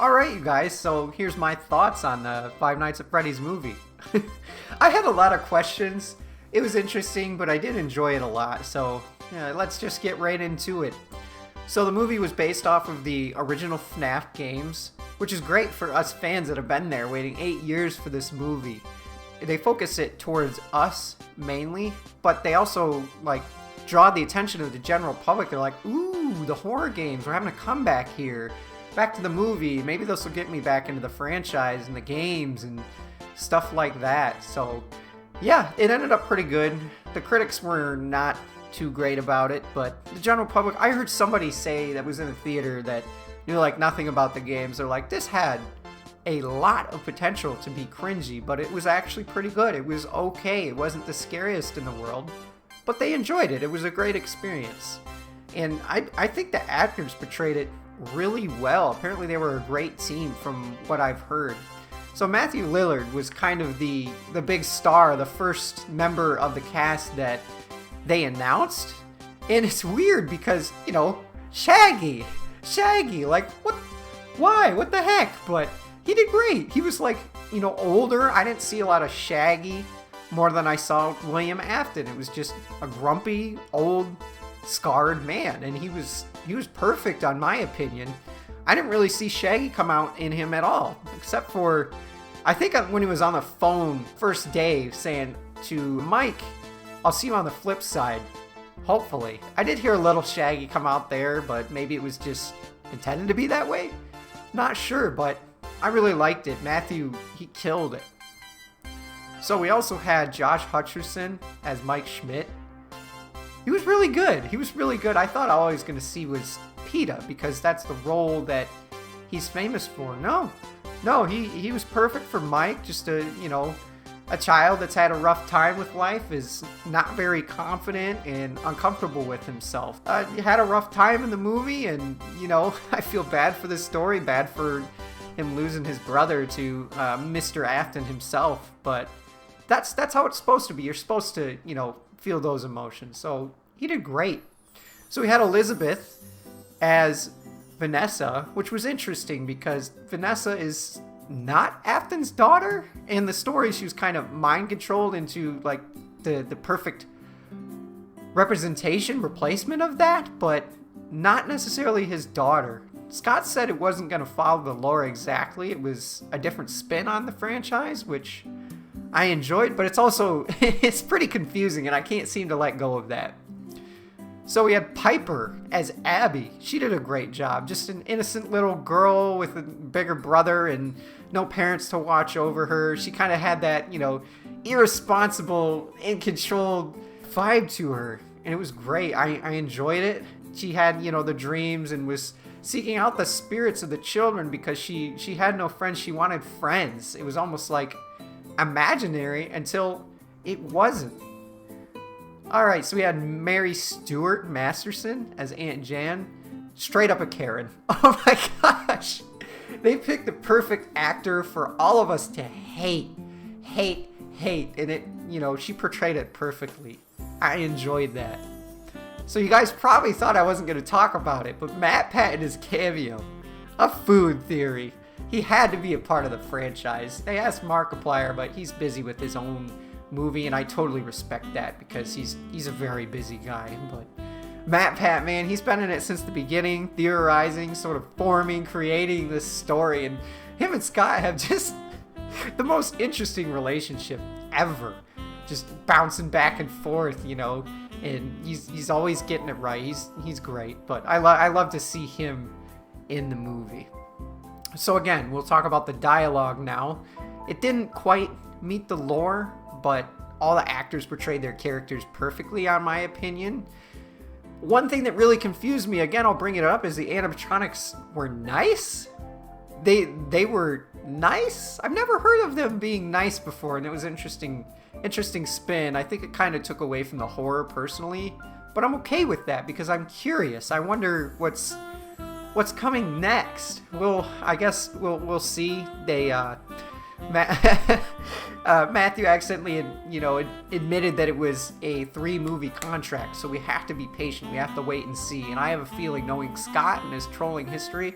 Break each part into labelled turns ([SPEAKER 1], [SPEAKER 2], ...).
[SPEAKER 1] Alright, you guys, so here's my thoughts on the Five Nights at Freddy's movie. I had a lot of questions. It was interesting, but I did enjoy it a lot, so yeah, let's just get right into it. So the movie was based off of the original FNAF games, which is great for us fans that have been there waiting 8 years for this movie. They focus it towards us mainly, but they also draw the attention of the general public. They're like, ooh, the horror games, we're having a comeback here. Back to the movie, maybe this will get me back into the franchise and the games and stuff like that. So yeah, it ended up pretty good. The critics were not too great about it, but the general public, I heard somebody say that was in the theater that knew nothing about the games. They're like, this had a lot of potential to be cringy, but it was actually pretty good. It was okay. It wasn't the scariest in the world, but they enjoyed it. It was a great experience. And I think the actors portrayed it really well. Apparently they were a great team from what I've heard. So Matthew Lillard was kind of the big star, the first member of the cast that they announced. And it's weird because, Shaggy, what, why, what the heck? But he did great. He was older. I didn't see a lot of Shaggy more than I saw William Afton. It was just a grumpy, old, scarred man, and he was perfect in my opinion. I didn't really see Shaggy come out in him at all, except for I think when he was on the phone first day saying to Mike, I'll see you on the flip side, hopefully. I did hear a little Shaggy come out there, but maybe it was just intended to be that way. Not sure, but I really liked it. Matthew, he killed it. So we also had Josh Hutcherson as Mike Schmidt. He was really good. I thought all I was going to see was PETA, because that's the role that he's famous for. No, he was perfect for Mike. Just a child that's had a rough time with life, is not very confident and uncomfortable with himself. He had a rough time in the movie, and I feel bad for this story, bad for him losing his brother to Mr. Afton himself, but that's how it's supposed to be. You're supposed to, feel those emotions. So he did great. So we had Elizabeth as Vanessa, which was interesting because Vanessa is not Afton's daughter. In the story, she was kind of mind controlled into the perfect replacement of that, but not necessarily his daughter. Scott said it wasn't going to follow the lore exactly. It was a different spin on the franchise, which I enjoyed, but it's pretty confusing, and I can't seem to let go of that. So we had Piper as Abby. She did a great job. Just an innocent little girl with a bigger brother and no parents to watch over her. She kind of had that, irresponsible, in-control vibe to her, and it was great. I enjoyed it. She had, the dreams and was seeking out the spirits of the children because she had no friends. She wanted friends. It was almost like imaginary until it wasn't. Alright, so we had Mary Stuart Masterson as Aunt Jan. Straight up a Karen. Oh my gosh. They picked the perfect actor for all of us to hate. And it, she portrayed it perfectly. I enjoyed that. So you guys probably thought I wasn't going to talk about it, but Matt Patton's cameo, a food theory. He had to be a part of the franchise. They asked Markiplier, but he's busy with his own movie, and I totally respect that because he's a very busy guy. But Matt Pat, man, he's been in it since the beginning, theorizing, sort of forming, creating this story, and him and Scott have just the most interesting relationship ever. Just bouncing back and forth, and he's always getting it right. He's great, but I love to see him in the movie. So again, we'll talk about the dialogue now. It didn't quite meet the lore, but all the actors portrayed their characters perfectly, in my opinion. One thing that really confused me, again, I'll bring it up, is the animatronics were nice. They were nice. I've never heard of them being nice before, and it was interesting spin. I think it kind of took away from the horror personally, but I'm okay with that because I'm curious. I wonder what's coming next. I guess we'll see. They Matthew accidentally, admitted that it was a 3-movie contract, so we have to be patient. We have to wait and see. And I have a feeling, knowing Scott and his trolling history,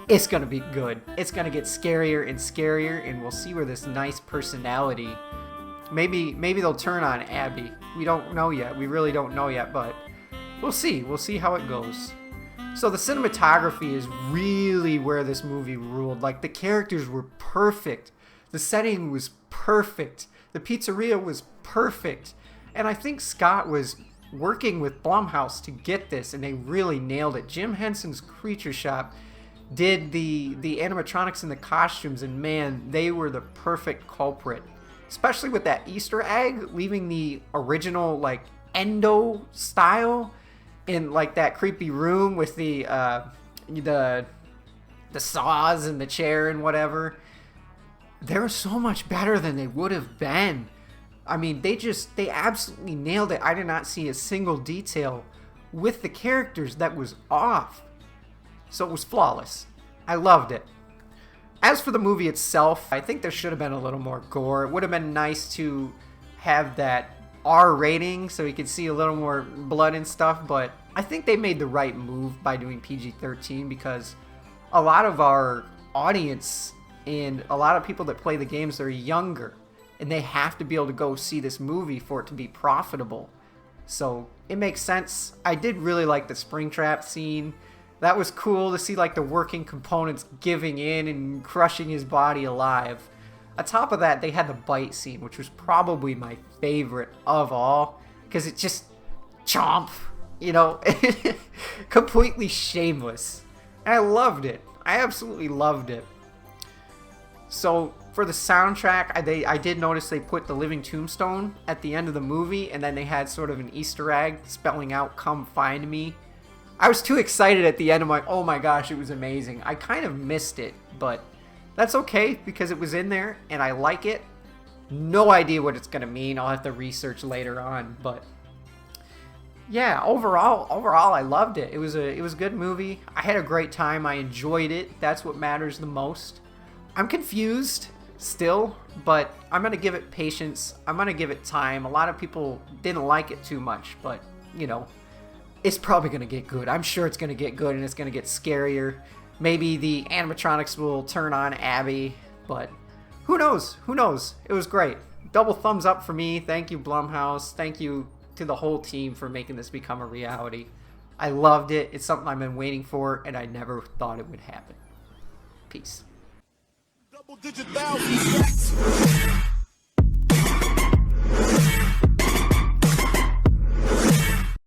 [SPEAKER 1] It's gonna be good. It's gonna get scarier and scarier, and we'll see where this nice personality. Maybe they'll turn on Abby. We don't know yet. We really don't know yet, but we'll see. We'll see how it goes. So the cinematography is really where this movie ruled. Like, the characters were perfect. The setting was perfect. The pizzeria was perfect. And I think Scott was working with Blumhouse to get this, and they really nailed it. Jim Henson's Creature Shop did the animatronics and the costumes, and man, they were the perfect culprit. Especially with that Easter egg, leaving the original, like, Endo style in, like, that creepy room with the saws and the chair and whatever. They're so much better than they would have been. I mean, they absolutely nailed it. I did not see a single detail with the characters that was off. So it was flawless. I loved it. As for the movie itself, I think there should have been a little more gore. It would have been nice to have that R rating so you could see a little more blood and stuff, but I think they made the right move by doing PG-13 because a lot of our audience and a lot of people that play the games are younger, and they have to be able to go see this movie for it to be profitable. So it makes sense. I did really like the Springtrap scene. That was cool to see, like, the working components giving in and crushing his body alive. On top of that, they had the bite scene, which was probably my favorite of all, because it just chomp, you know, completely shameless. And I loved it. I absolutely loved it. So for the soundtrack, I did notice they put the Living Tombstone at the end of the movie, and then they had sort of an Easter egg spelling out "Come Find Me." I was too excited at the end. I'm like, oh my gosh, it was amazing. I kind of missed it, but that's okay because it was in there and I like it. No idea what it's gonna mean. I'll have to research later on, but yeah, overall I loved it. It was a good movie. I had a great time. I enjoyed it. That's what matters the most. I'm confused still, but I'm gonna give it patience. I'm gonna give it time. A lot of people didn't like it too much, but you know, it's probably going to get good. I'm sure it's going to get good, and it's going to get scarier. Maybe the animatronics will turn on Abby, but who knows? Who knows? It was great. Double thumbs up for me. Thank you, Blumhouse. Thank you to the whole team for making this become a reality. I loved it. It's something I've been waiting for, and I never thought it would happen. Peace. Double-digit thousands.